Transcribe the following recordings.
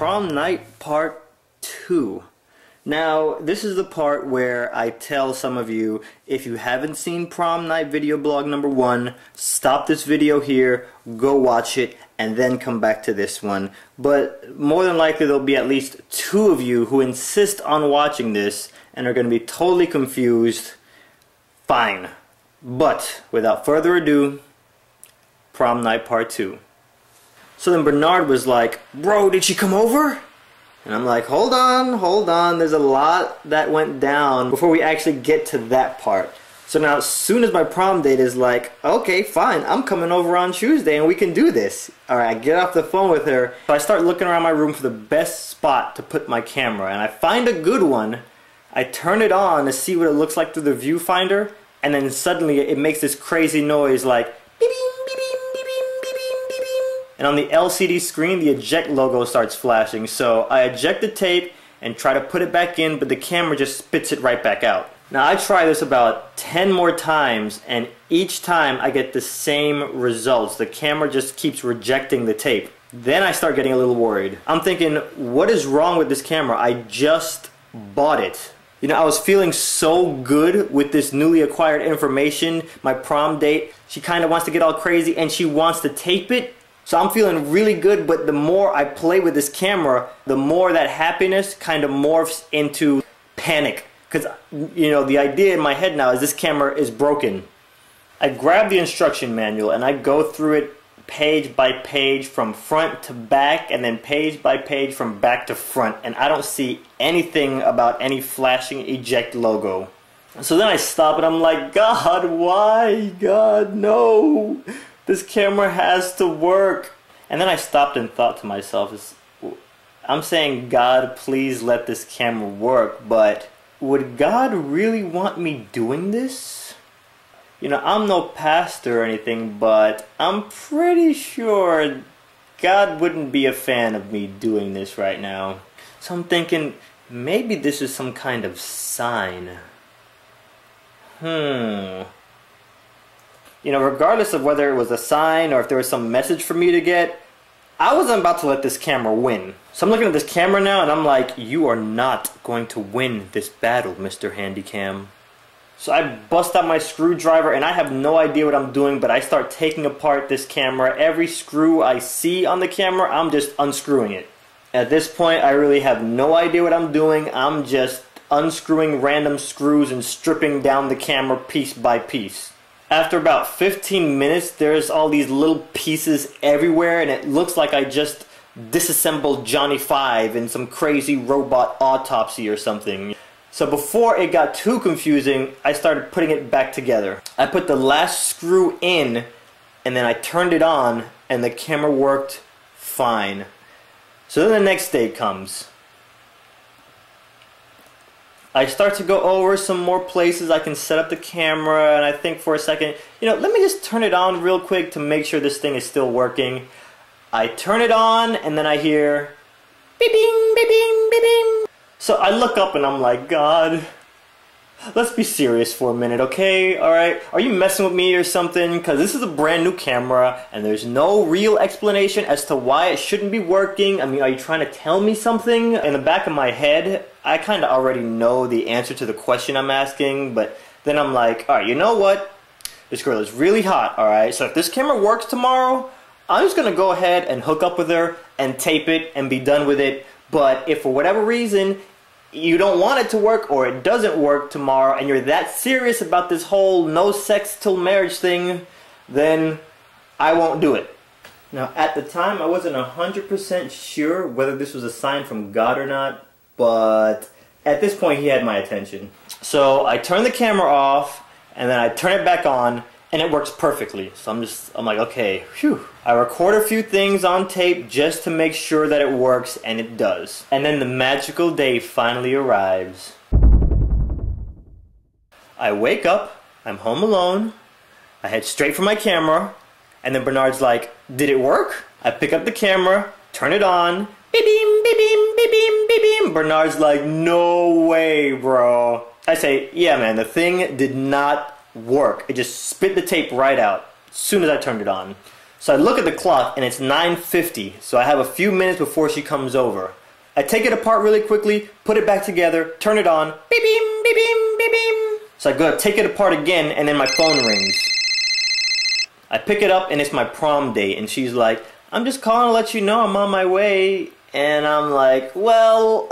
Prom Night Part 2. Now, this is the part where I tell some of you, if you haven't seen Prom Night video blog number 1, stop this video here, go watch it, and then come back to this one. But more than likely there'll be at least 2 of you who insist on watching this and are going to be totally confused. Fine. But, without further ado, Prom Night Part 2. So then Bernard was like, "Bro, did she come over?" And I'm like, hold on, there's a lot that went down before we actually get to that part. So now as soon as my prom date is like, okay, fine, I'm coming over on Tuesday and we can do this. Alright, I get off the phone with her. So I start looking around my room for the best spot to put my camera, and I find a good one. I turn it on to see what it looks like through the viewfinder, and then suddenly it makes this crazy noise like, and on the LCD screen, the eject logo starts flashing. So I eject the tape and try to put it back in, but the camera just spits it right back out. Now I try this about 10 more times, and each time I get the same results. The camera just keeps rejecting the tape. Then I start getting a little worried. I'm thinking, what is wrong with this camera? I just bought it. You know, I was feeling so good with this newly acquired information. My prom date, she kind of wants to get all crazy and she wants to tape it. So I'm feeling really good, but the more I play with this camera, the more that happiness kind of morphs into panic. Because, you know, the idea in my head now is this camera is broken. I grab the instruction manual and I go through it page by page from front to back, and then page by page from back to front, and I don't see anything about any flashing eject logo. So then I stop and I'm like, God, why? God, no! This camera has to work. And then I stopped and thought to myself, I'm saying, God, please let this camera work, but would God really want me doing this? You know, I'm no pastor or anything, but I'm pretty sure God wouldn't be a fan of me doing this right now. So I'm thinking, maybe this is some kind of sign. You know, regardless of whether it was a sign or if there was some message for me to get, I wasn't about to let this camera win. So I'm looking at this camera now and I'm like, you are not going to win this battle, Mr. Handycam. So I bust out my screwdriver and I have no idea what I'm doing, but I start taking apart this camera. Every screw I see on the camera, I'm just unscrewing it. At this point, I really have no idea what I'm doing. I'm just unscrewing random screws and stripping down the camera piece by piece. After about 15 minutes, there's all these little pieces everywhere, and it looks like I just disassembled Johnny 5 in some crazy robot autopsy or something. So before it got too confusing, I started putting it back together. I put the last screw in, and then I turned it on, and the camera worked fine. So then the next day comes. I start to go over some more places I can set up the camera, and I think for a second, you know, let me just turn it on real quick to make sure this thing is still working. I turn it on, and then I hear beep-bing, beep-bing, beep-bing. So I look up and I'm like, God, let's be serious for a minute, okay? Alright? Are you messing with me or something? Because this is a brand new camera, and there's no real explanation as to why it shouldn't be working. I mean, are you trying to tell me something? In the back of my head, I kind of already know the answer to the question I'm asking, but then I'm like, alright, you know what? This girl is really hot, alright? So if this camera works tomorrow, I'm just going to go ahead and hook up with her and tape it and be done with it. But if for whatever reason you don't want it to work, or it doesn't work tomorrow, and you're that serious about this whole no sex till marriage thing, then I won't do it. Now at the time I wasn't 100% sure whether this was a sign from God or not, but at this point he had my attention. So I turn the camera off, and then I turn it back on, and it works perfectly. So I'm like, okay, phew. I record a few things on tape just to make sure that it works, and it does. And then the magical day finally arrives. I wake up, I'm home alone, I head straight for my camera, and then Bernard's like, did it work? I pick up the camera, turn it on, beep beam, beep beam, beep beam, beep beam. Bernard's like, no way, bro. I say, yeah man, the thing did not work. It just spit the tape right out as soon as I turned it on. So I look at the clock and it's 9:50, so I have a few minutes before she comes over. I take it apart really quickly, put it back together, turn it on, beep beep, beep beep, beep beep. So I go to take it apart again and then my phone rings. I pick it up and it's my prom date and she's like, I'm just calling to let you know I'm on my way. And I'm like, well,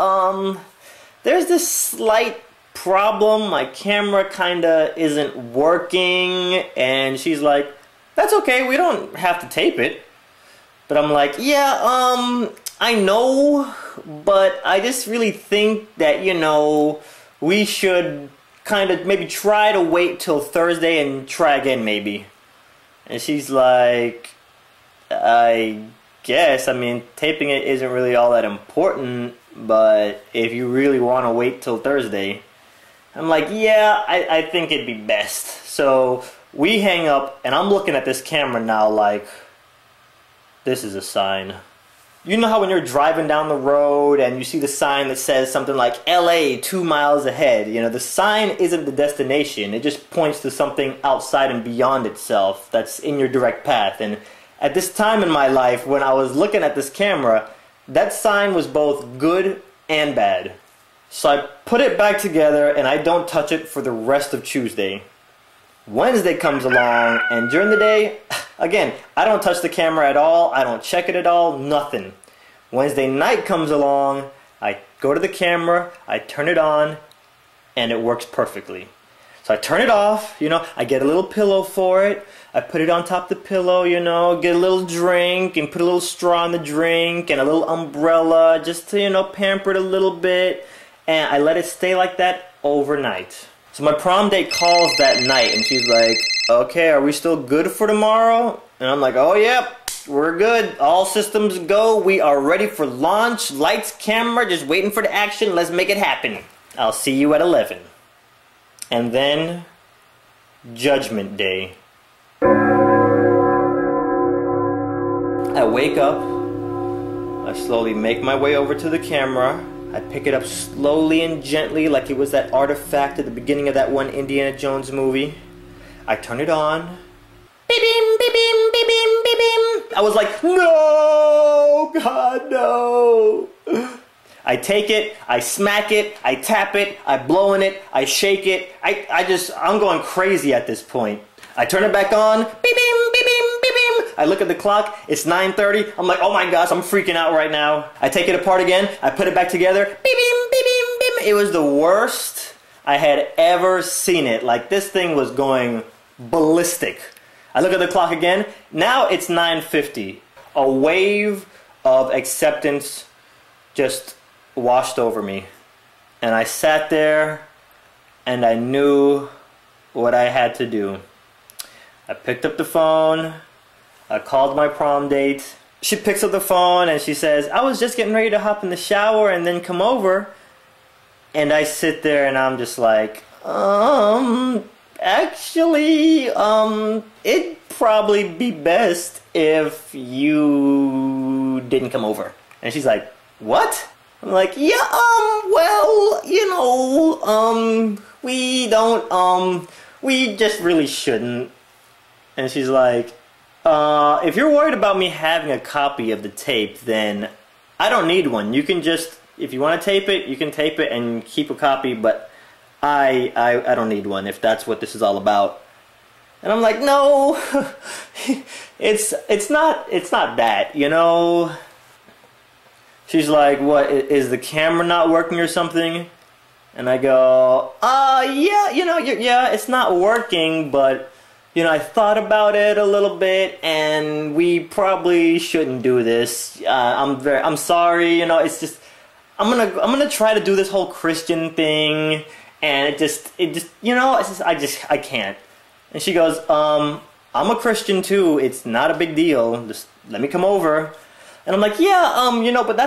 there's this slight problem. My camera kinda isn't working. And she's like, that's okay, we don't have to tape it. But I'm like, yeah, I know, but I just really think that, you know, we should kind of maybe try to wait till Thursday and try again maybe. And she's like, I guess, I mean, taping it isn't really all that important, but if you really want to wait till Thursday. I'm like, yeah, I think it'd be best. So we hang up, and I'm looking at this camera now like, this is a sign. You know how when you're driving down the road and you see the sign that says something like LA 2 miles ahead, you know, the sign isn't the destination. It just points to something outside and beyond itself that's in your direct path. And at this time in my life, when I was looking at this camera, that sign was both good and bad. So I put it back together and I don't touch it for the rest of Tuesday. Wednesday comes along, and during the day, again, I don't touch the camera at all, I don't check it at all, nothing. Wednesday night comes along, I go to the camera, I turn it on, and it works perfectly. So I turn it off, you know, I get a little pillow for it, I put it on top of the pillow, you know, get a little drink, and put a little straw in the drink, and a little umbrella, just to, you know, pamper it a little bit, and I let it stay like that overnight. So my prom date calls that night and she's like, okay, are we still good for tomorrow? And I'm like, oh yeah, we're good. All systems go. We are ready for launch. Lights, camera, just waiting for the action. Let's make it happen. I'll see you at 11. And then, Judgment Day. I wake up. I slowly make my way over to the camera. I pick it up slowly and gently like it was that artifact at the beginning of that one Indiana Jones movie. I turn it on. Beep beep, beep beep, beep beep, beep beep. I was like, no, God, no. I take it, I smack it, I tap it, I blow in it, I shake it. I'm going crazy at this point. I turn it back on. Beep beep, beep beep, beep beep. I look at the clock, it's 9:30. I'm like, oh my gosh, I'm freaking out right now. I take it apart again, I put it back together. Beep beep, beep beep, beep. It was the worst I had ever seen it. Like, this thing was going ballistic. I look at the clock again, now it's 9:50. A wave of acceptance just washed over me. And I sat there and I knew what I had to do. I picked up the phone, I called my prom date. She picks up the phone and she says, I was just getting ready to hop in the shower and then come over. And I sit there and I'm just like, actually, it'd probably be best if you didn't come over. And she's like, what? I'm like, yeah, well, you know, we just really shouldn't. And she's like, if you're worried about me having a copy of the tape, then I don't need one. You can just, if you want to tape it, you can tape it and keep a copy, but I don't need one if that's what this is all about. And I'm like, no, it's not that, you know. She's like, what, is the camera not working or something? And I go, yeah, you know, yeah, it's not working, but you know, I thought about it a little bit, and we probably shouldn't do this. I'm sorry, you know. It's just, I'm gonna try to do this whole Christian thing, and it just, you know, it's just, I can't. And she goes, I'm a Christian too. It's not a big deal. Just let me come over. And I'm like, yeah, you know, but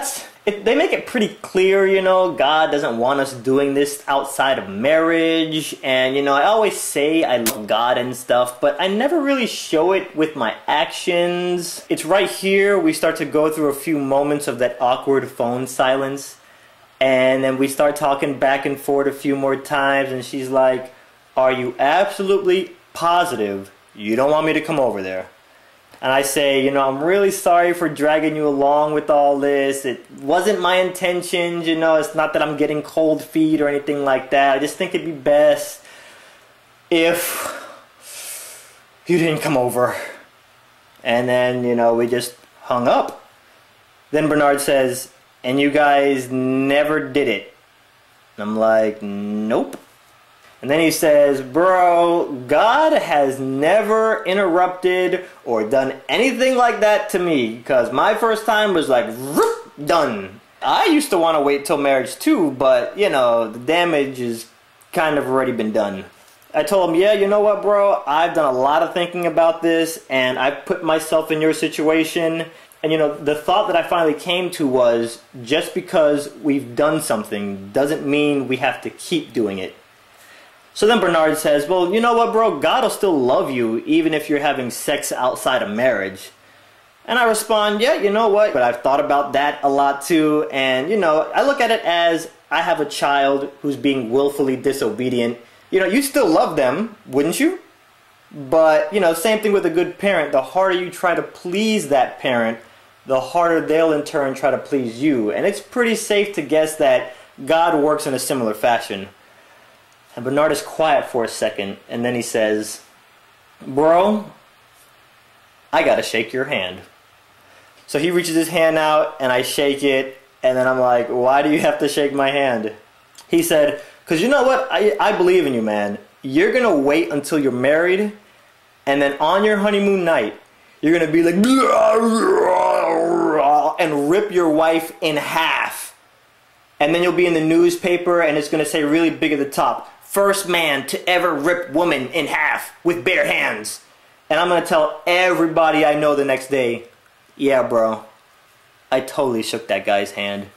they make it pretty clear, you know, God doesn't want us doing this outside of marriage. And, you know, I always say I love God and stuff, but I never really show it with my actions. It's right here we start to go through a few moments of that awkward phone silence. And then we start talking back and forth a few more times. And she's like, are you absolutely positive you don't want me to come over there? And I say, I'm really sorry for dragging you along with all this. It wasn't my intentions, it's not that I'm getting cold feet or anything like that. I just think it'd be best if you didn't come over. And then, we just hung up. Then Bernard says, and you guys never did it. And I'm like, nope. And then he says, bro, God has never interrupted or done anything like that to me, because my first time was like, done. I used to want to wait till marriage too, but, the damage has kind of already been done. I told him, yeah, you know what, bro? I've done a lot of thinking about this, and I've put myself in your situation. And, the thought that I finally came to was, just because we've done something doesn't mean we have to keep doing it. So then Bernard says, well, you know what, bro? God will still love you even if you're having sex outside of marriage. And I respond, yeah, you know what? But I've thought about that a lot too. And, I look at it as I have a child who's being willfully disobedient. You'd still love them, wouldn't you? But, same thing with a good parent. The harder you try to please that parent, the harder they'll in turn try to please you. And it's pretty safe to guess that God works in a similar fashion. And Bernard is quiet for a second, and then he says, bro, I gotta shake your hand. So he reaches his hand out, and I shake it, and then I'm like, why do you have to shake my hand? He said, because you know what? I believe in you, man. You're gonna wait until you're married, and then on your honeymoon night, you're gonna be like, and rip your wife in half. And then you'll be in the newspaper, and it's gonna say really big at the top, first man to ever rip woman in half with bare hands. And I'm gonna tell everybody I know the next day, yeah, bro, I totally shook that guy's hand.